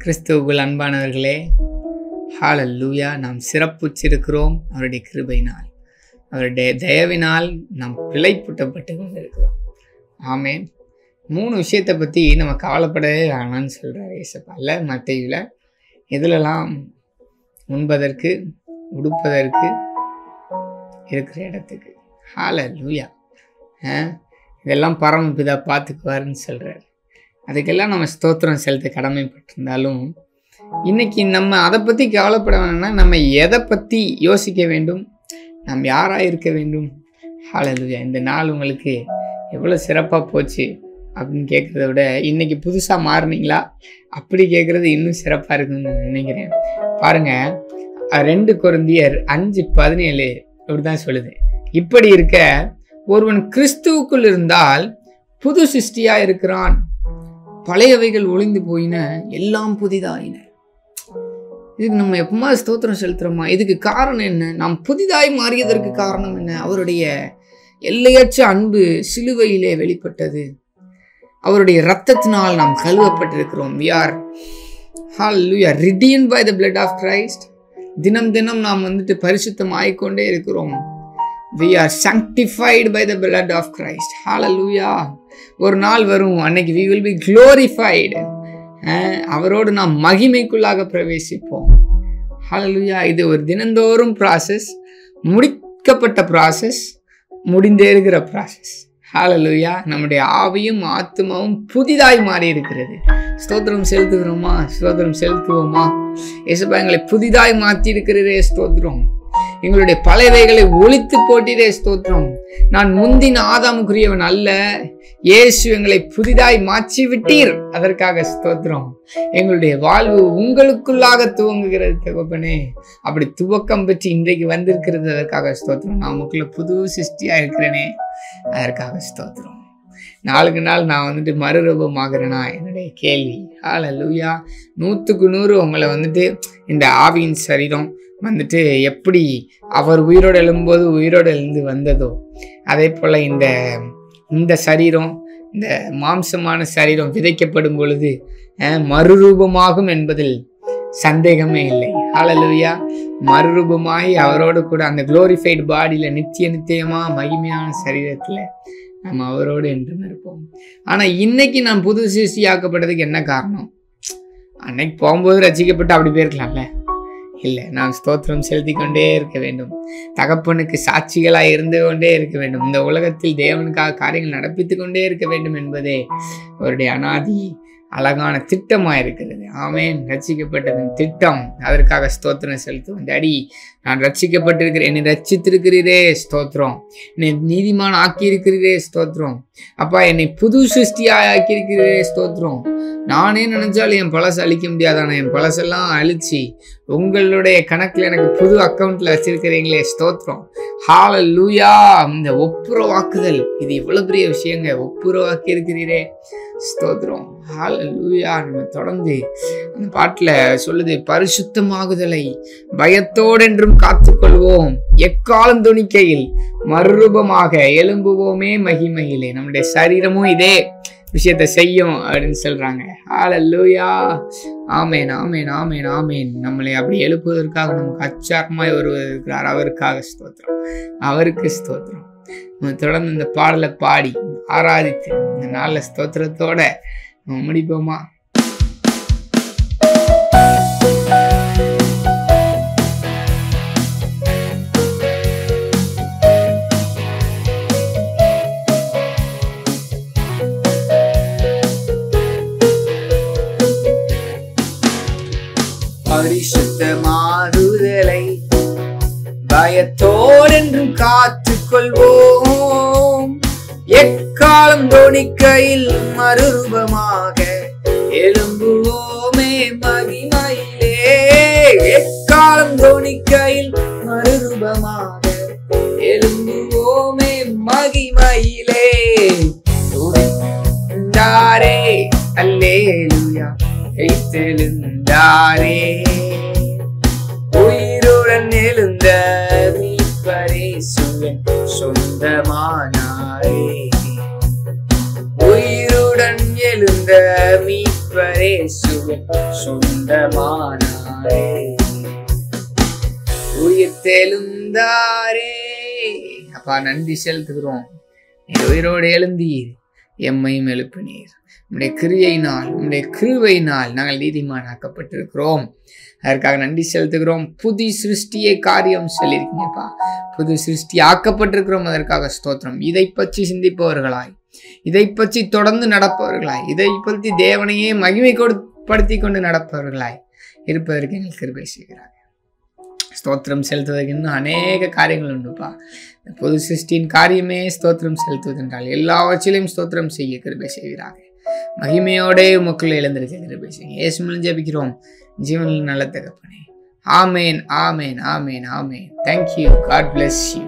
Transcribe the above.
கிறிஸ்துவுக்குள் அன்பானவர்களே, ஹல்லேலூயா. நாம் சிறப்புற்றிருக்கிறோம் அவருடைய கிருபையினால், அவருடைய தயவினால் நாம் பிழைப்பூட்டப்பட்டு கொண்டிருக்கிறோம். ஆமென். 3 விஷயத்தை பற்றி நம்ம கவலைப்படவே வேணாம்னு சொல்கிறார் ஏசப்பா. இல்லை மத்தேயுல எதுலெல்லாம் உண்பதற்கு உடுப்பதற்கு இருக்கிற இடத்துக்கு. ஹல்லேலூயா. இதெல்லாம் பரமபிதா பார்த்துக்குவாருன்னு சொல்கிறார். அதுக்கெல்லாம் நம்ம ஸ்தோத்திரம் செலுத்த கடமைப்பட்டிருந்தாலும் இன்னைக்கு நம்ம அதை பற்றி கவலைப்பட வேணும்னா நம்ம எதை பற்றி யோசிக்க வேண்டும், நாம் யாராக இருக்க வேண்டும். ஹல்லேலூயா. இந்த நாள் உங்களுக்கு எவ்வளோ சிறப்பாக போச்சு அப்படின்னு கேட்குறத விட இன்னைக்கு புதுசாக மாறினீங்களா அப்படி கேட்குறது இன்னும் சிறப்பாக இருக்குன்னு நினைக்கிறேன். பாருங்கள், 2 கொரிந்தியர் 5:17 இப்படிதான் சொல்லுது. இப்படி இருக்க ஒருவன் கிறிஸ்துவுக்குள் இருந்தால் புது சிருஷ்டியாக இருக்கிறான், பழையவைகள் ஒளிந்து போயின, எல்லாம் புதிதாயின. இதுக்கு நம்ம எப்பமா ஸ்தோத்திரம் செலுத்துறோமா? இதுக்கு காரணம் என்ன? நாம் புதிதாய் மாறியதற்கு காரணம் என்ன? அவருடைய எல்லையற்ற அன்பு சிலுவையிலே வெளிப்பட்டது. அவருடைய இரத்தத்தினால் நாம் கழுவப்பட்டிருக்கிறோம். We are hallelujah redeemed by the blood of Christ. தினம் தினம் நாம் பரிசுத்தம் ஆயிக்கொண்டே இருக்கிறோம். We are sanctified by the blood of Christ. Hallelujah. ஒரு நாள் வரும், அன்னைக்கு we will be glorified. அவரோடு நாம் மகிமைக்குள்ளாக பிரவேசிப்போம். ஹல்லேலூயா. இது ஒரு தினந்தோறும் ப்ராசஸ், முடிக்கப்பட்ட ப்ராசஸ், முடிந்தே இருக்கிற ப்ராசஸ். ஹல்லேலூயா. நம்முடைய ஆவியும் ஆத்மாவும் புதிதாய் மாறி இருக்கிறது. ஸ்தோத்திரம் செலுத்துகிறோமா? ஸ்தோத்திரம் செலுத்துவோமா? ஏசப்பா எங்களை புதிதாய் மாற்றி இருக்கிறதே ஸ்தோத்திரம். எங்களுடைய பழையவைகளை ஒழித்து போட்டிரே ஸ்தோத்திரம். நான் முந்தின ஆதாமுக்குரியவன் அல்ல, இயேசு எங்களை புதிதாய் மாற்றி விட்டீர், அதற்காக ஸ்தோத்திரம். எங்களுடைய வாழ்வு உங்களுக்குள்ளாக துவங்குகிறது தகப்பனே. அப்படி துவக்கம் பெற்று இன்றைக்கு வந்திருக்கிறது, அதற்காக ஸ்தோத்திரம். நமக்குள்ள புது சிருஷ்டியா இருக்கிறேனே, அதற்காக ஸ்தோத்திரம். நாளுக்கு நாள் நான் மறுரூபமாகிறேனா என்னுடைய கேள்வி. ஹல்லேலூயா. 100க்கு 100 உங்களை இந்த ஆவியின் சரீரம் எப்படி அவர் உயிரோடு எழும்போது உயிரோடு எழுந்து வந்ததோ அதே போல் இந்த சரீரம், இந்த மாம்சமான சரீரம் விதைக்கப்படும் பொழுது மறுரூபமாகும் என்பதில் சந்தேகமே இல்லை. ஹல்லேலூயா. மறுரூபமாகி அவரோடு கூட அந்த குளோரிஃபைடு பாடியில் நித்தியமா மகிமையான சரீரத்தில் நம்ம அவரோடு என்றும் இருப்போம். ஆனால் இன்னைக்கு நான் புது சிருஷ்டியாக்கப்பட்டதுக்கு என்ன காரணம்? அன்னைக்கு போகும்போது ரசிக்கப்பட்டு அப்படி போயிருக்கலாம்ல. இல்லை, நாம் ஸ்தோத்திரம் செலுத்தி கொண்டே இருக்க வேண்டும். தகப்பனுக்கு சாட்சிகளாக இருந்து கொண்டே இருக்க வேண்டும். இந்த உலகத்தில் தேவனுக்காக காரியங்கள் நடப்பித்து கொண்டே இருக்க வேண்டும் என்பதே அவருடைய அனாதி அழகான திட்டமாக இருக்கிறது. ஆமென். ரட்சிக்கப்பட்டதன் திட்டம், அதற்காக ஸ்தோத்திரம் செலுத்துவோம். டாடி, நான் ரட்சிக்கப்பட்டிருக்கிறேன், என்னை ரட்சித்திருக்கிறீரே ஸ்தோத்திரம். என்னை நீதிமான் ஆக்கியிருக்கிறீரே ஸ்தோத்திரம். அப்பா, என்னை புது சிருஷ்டியாக ஆக்கியிருக்கிறீரே ஸ்தோத்திரம். நானே நினைச்சாலும் என் பழசை அழிக்க முடியாதான, என் பழசெல்லாம் அழிச்சு உங்களுடைய கணக்கில் எனக்கு புது அக்கௌண்ட்ல வச்சிருக்கிறீங்களே ஸ்தோத்திரம். ஹல்லேலூயா. இந்த ஒப்புரவாக்குதல், இது எவ்வளவு பெரிய விஷயங்க. ஒப்புரவாக்கி இருக்கிறீரே ஸ்தோத்திரம். ஹல்லேலூயா. நம்ம தொடர்ந்து அந்த பாட்டுல சொல்லுது, பரிசுத்தமாகுதலை பயத்தோடென்றும் காத்துக்கொள்வோம், எக்காலம் துணிக்கையில் மறுரூபமாக எழும்புவோமே மகிமையிலே. நம்முடைய சரீரமும் இதே விஷயத்தை செய்யும் அப்படின்னு சொல்றாங்க. ஹல்லேலூயா. ஆமேன், ஆமேன், ஆமேன், ஆமேன். நம்மளை அப்படி எழுப்புவதற்காக நமக்கு அச்சாரமாய் ஒருவர் இருக்கிறார். அவருக்காக ஸ்தோத்திரம், அவருக்கு ஸ்தோத்திரம். தொடர்ந்து இந்த பாடலை பாடி ஆராதித்து இந்த நாள்ல ஸ்தோத்திரத்தோட நம்ம முடிப்போமா? பரிசுத்தமாகுதலை பயத்தோடென்றும் காத்துக்கொள்வோம், எக்காலம் தோணிக்கையில் மறுரூபமாக எழும்புவோமே மகிமையிலே. எக்காலம் தோணிக்கையில் மறுரூபமாக எழும்புவோமே மகிமையிலே. துதித்தாரே அல்லேலூயா, எழுந்தாரே உயிருடன் எழுந்த மீட்பரேசுவின் சொந்தமானாரே. உயிருடன் எழுந்த மீட்ப மீட்பரேசுவே சொந்தமானாரே. உயிர் தெழுந்தாரே. அப்பா நன்றி செலுத்துகிறோம். நீர் உயிரோடு எழுந்தீர், எம்மையும் எழுப்பினீர். உம்முடைய கிரியையினால் உம்முடைய கிருபையினால் நாங்கள் நீதிமானாக்கப்பட்டிருக்கிறோம். அதற்காக நன்றி செலுத்துகிறோம். புது சிருஷ்டியை காரியம் சொல்லியிருக்கீங்கப்பா. புது சிருஷ்டி ஆக்கப்பட்டிருக்கிறோம். அதற்காக ஸ்தோத்திரம். இதை பற்றி சிந்திப்பவர்களாய், இதை பற்றி தொடர்ந்து நடப்பவர்களாய், இதை பற்றி தேவனையே மகிமை படுத்தி கொண்டு நடப்பவர்களாய் இருப்பதற்கு எங்கள் கிருபை செய்கிறார். ஸ்தோத்திரம் செலுத்துவதற்கு இன்னும் அநேக காரியங்கள் உண்டுப்பா. பொது சிருஷ்டியின் காரியமே ஸ்தோத்திரம் செலுத்துவது என்றால் எல்லாவற்றிலையும் ஸ்தோத்திரம் செய்ய கிருபை செய்கிறாங்க. மகிமையோடே உமக்குள்ள இழந்திருக்க கிருபை செய்யுங்க. இயேசுவின் ஜெபிக்கிறோம் ஜீவனில் நல்ல தகப்பனே. ஆமேன், ஆமேன், ஆமேன், ஆமேன். Thank you. God bless you.